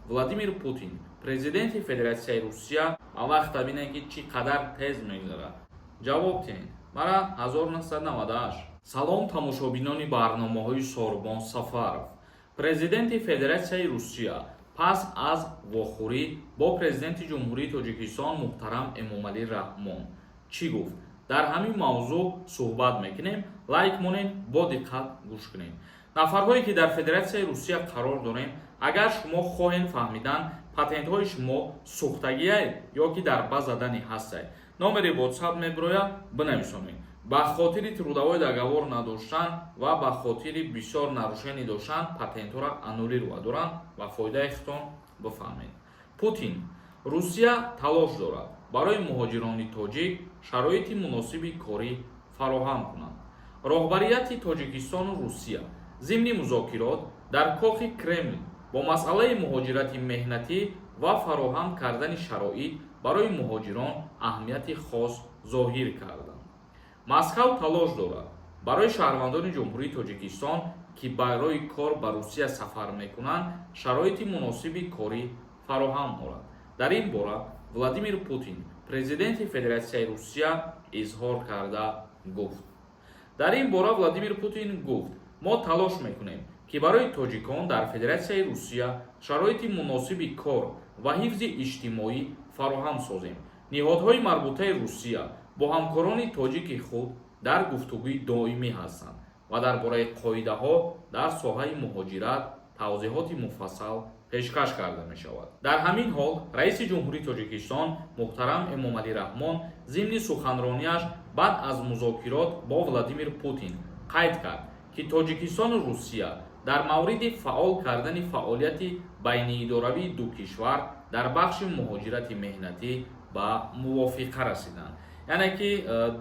Владимир Путин, президенти Федератсияи Русия, авақта бинен ки чӣ қадар тез мегузарад. Ҷавоб тиҳед. Мара 1998. Салом тамошобинони барномаҳои Сорбон Сафаров. Президенти Федератсияи Русия пас аз вохӯрӣ бо президенти Ҷумҳурии Тоҷикистон муҳтарам Эмомалӣ Раҳмон чӣ гуфт? Дар ҳамин мавзӯъ суҳбат мекунем. Лайк монед, бо диққат гӯш кунед. нафарҳое ки дар Федератсияи Русия қарор дорем, агар шумо хоҳед фаҳмидан патентҳои шумо сӯхтагияд ё ки дар ба задани ҳастед, номери WhatsApp мебирояд, бинависонед. ба хотири трудовой договор надоштан ва ба хотири бисёр нарушенӣ доштан патентҳоро аннулирова доранд ва фоидаи худтон бифаҳмед. Путин: Русия талош дорад барои муҳоҷирони тоҷик шароити муносиби корӣ фароҳам кунад. роҳбарияти Тоҷикистону Русия зимни музокирот дар кохи Кремл бо масъалаи муҳоҷирати меҳнатӣ ва фароҳам кардани шароит барои муҳоҷирон аҳамияти хос зоҳир карданд. Москав талош дорад барои шаҳрвандони Ҷумҳурии Тоҷикистон ки барои кор ба Русия сафар мекунанд шароити муносиби корӣ фароҳам орад. Дар ин бора Владимир Путин, президенти Федератсияи Русия, изҳор карда гуфт. Дар ин бора Владимир Путин гуфт: мо талош мекунем ки барои тоҷикон дар Федератсияи Русия шароити муносиби кор ва ҳифзи иҷтимоӣ фароҳам созем. Ниҳодҳои марбутаи Русия бо ҳамкорони тоҷики худ дар гуфтугӯи доимӣ ҳастанд ва дар бораи қоидаҳо дар соҳаи муҳоҷират тавзеҳоти муфассал пешкаш карда мешавад. Дар ҳамин ҳол раиси Ҷумҳурии Тоҷикистон муҳтарам Эмомалӣ Раҳмон зимни суханронияш баъд аз музокирот бо Владимир Путин қайд кард ки Тоҷикистону Русия дар мавриди фаъол кардани фаъолияти байниидоравии ду кишвар дар бахши муҳоҷирати меҳнатӣ ба мувофиқа расиданд. яъне ки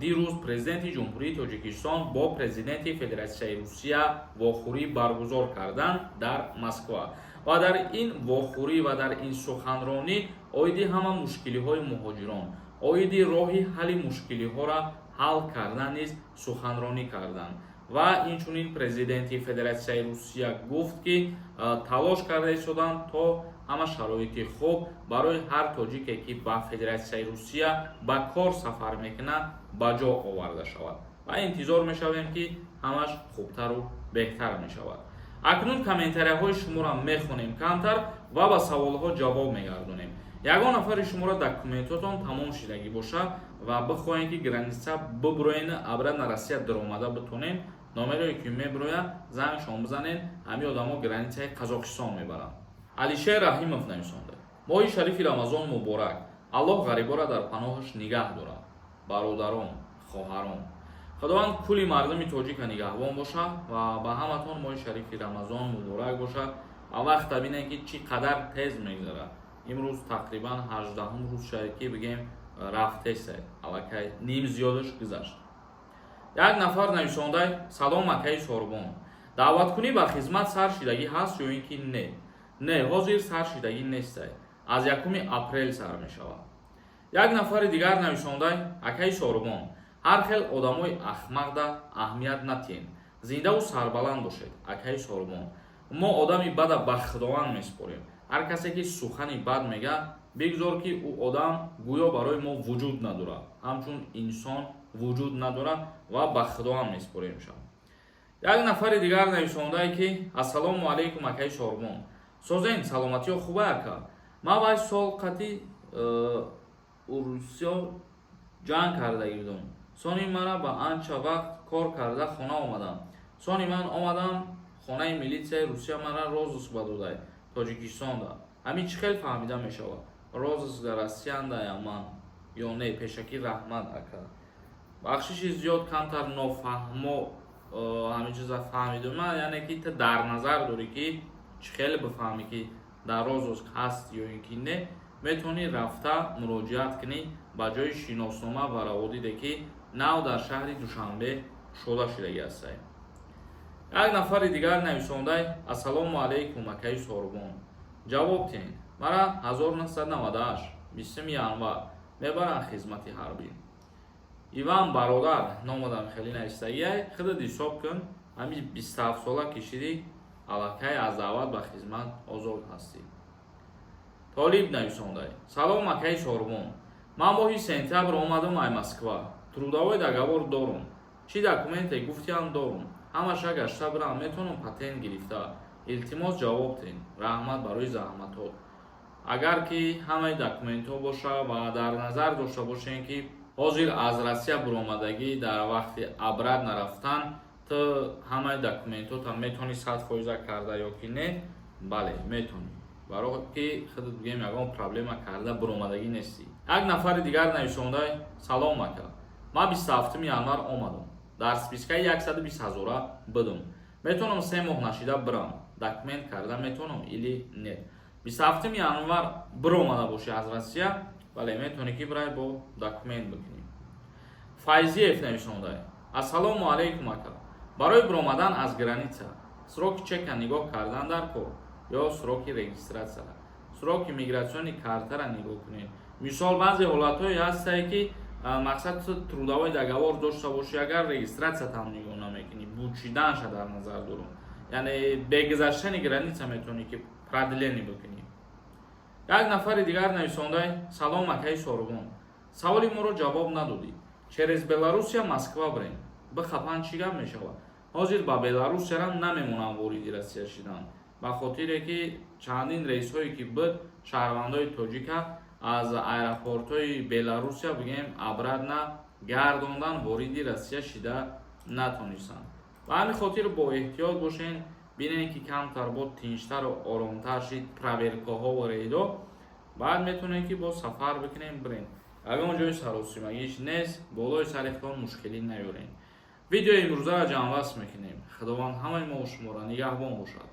дирӯз президенти Ҷумҳурии Тоҷикистон бо президенти Федератсияи Русия вохӯрӣ баргузор карданд дар Москва ва дар ин вохӯрӣ ва дар ин суханронӣ оиди ҳама мушкилиҳои муҳоҷирон, оиди роҳи ҳалли мушкилиҳоро ҳал кардан низ суханронӣ карданд. ва инчунин президенти Федератсияи Русия гуфт ки талош карда истоданд то ҳама шароити хуб барои ҳар тоҷике ки ба Федератсияи Русия ба кор сафар мекунад ба ҷо оварда шавад ва интизор мешавем ки ҳамаш хубтару беҳтар мешавад. акнун комментарияҳои шуморо мехонем камтар ва ба саволҳо ҷавоб мегардонем. ягон нафари шуморо документотон тамом шидагӣ бошад ва бихоҳем ки граница бибуроен абра на Россия даромада битонем, номере ки мебирояд зангшон бизанед, ҳамин одамо границаи Қазоқистон мебаранд. Алишер Раҳимов нависонда. моҳи шарифи Рамазон муборак. Аллоҳ ғариборо дар паноҳаш нигаҳ дорад. бародарон, хоҳарон, худованд кулли мардуми тоҷика нигаҳбон бошад ва ба ҳаматон моҳи шарифи Рамазон муборак бошад. авақта бинед ки чӣ қадар тез мегузарад. имрӯз тақрибан 18 рӯз шаид ки бигем рафтеса аллакай ним зиёдаш гузашт. як нафар нависонда: салом акаи Сорбон, даъваткунӣ ба хизмат сар шидагӣ ҳаст ё ин ки не? Не, ҳозир сар шидагӣ нестай. аз 1 апрел сар мешавад. як нафари дигар нависонда: акаи Сорбон, ҳар хел одамои ахмақда аҳамият натиҳем. зиндаву сарбаланд бошед. акаи Сорбон, мо одами бада ба Худованд месупорем. ҳар касе ки сухани бад мегӯяд бигзор ки ӯ одам гӯё барои мо вуҷуд надорад, ҳамчун инсон вуҷуд надорад ва ба Худованд месупоремшад. як нафари дигар нависондае ки ассалому алайкум акаи Сорбон, созен саломатиё хуба ака? ман вай сол қати Русиё ҷанг карда идум. сони мана ба анча вақт кор карда хона омадам. сони ман омадам хонаи милитсияи Русия мана розыск ба додай Тоҷикистонда. ҳамин чӣ хел фаҳмида мешавад? розыск дар Россияда я ман ё не? пешакӣ раҳмат ака. бахшиши зиёд камтар нофаҳмо ҳамин чиза фаҳмидум. яъне ки та дар назар дорӣ ки чӣ хел бифаҳмӣ ки дар розыск ҳаст ё ин ки не, метавонӣ рафта муроҷиат кунӣ ба ҷои шиноснома ва раводиде ки нав дар шаҳри Душанбе шуда шидагӣ ҳастад. як нафари дигар нависонда: ассалому алайкум акаи Сорбон, ҷавоб тиҳед. мара 1998 20 январ мебаранд хизмати ҳарбӣ. иван бародар номадам хеле наистагия худат ҳисоб кун, ҳамин 27 сола кишидӣ аллакай аз даъват ба хизмат озод ҳастӣ. Толиб нависондай. Салом акаи Сорбон. Ман моҳи сентябр омадам ай Москва. Трудовой договор дорум. Чӣ документе гуфтиам дорум. Ҳамаша гашта бирам, метавонам патент гирифта. Илтимос ҷавоб ден. Раҳмат барои заҳматот. Агар ки ҳамаи документҳо боша ва дар назар дошта бошем ки ҳозир аз Россия биромадагӣ дар вақти обрат нарафтан, то ҳамаи документҳотам метавонӣ 100% карда ё ки не? Бале, метавонӣ. Барои ки худат бигем ягон проблема карда биромадагӣ нестӣ. Як нафари дигар нависондай: салом ака. Ман 27 январ омадам. Дар спискаи 120,000 будам. Метавонам 3 моҳ нашида бирам. Документ карда метавонам или не? 27 январ биромада бошӣ аз Россия, бале метавонӣ ки бирай бо документ бикунӣ. Файзиев нависондай: ассалому алайкум ака. Барои биромадан аз граница сроки чека нигоҳ кардан дар кор ё сроки регистратсия, сроки мигратсиони картара нигоҳ кунед. Мисол баъзе ҳолатҳое ҳастае ки мақсад трудовой договор дошта бошӣ, агар регистратсиятам нигоҳ намекунӣ, бучиданша дар назар дорум. Яъне бегузаштани граница метавонӣ ки продление бикунӣ. Як нафари дигар нависондай: салом акаи Сорбон. Саволи моро ҷавоб надодӣ. Через Беларусия Москва бирем. Бихапан чӣ гап мешавад? Ҳозир ба Беларусиярам намемонам вориди Россия шидан. Ба хотире ки чандин рейсҳое ки буд, шаҳрвандои тоҷика аз аэропортҳои Беларусия бигем обратно гардондан вориди Россия шида натонистанд. Ба ҳамин хотир бо эҳтиёт бошен, бинем ки камтар бо тинчтару оромтар шид проверкаҳо ва рейдо. Баъд метавонем ки бо сафар бикунем бирем. Ягон ҷои саросимагиш нест, болои сарихтон мушкилӣ наёрем. видеои имрӯзаро ҷамъбаст мекунем. Худованд ҳамаи мо шуморо нигаҳбон бошад.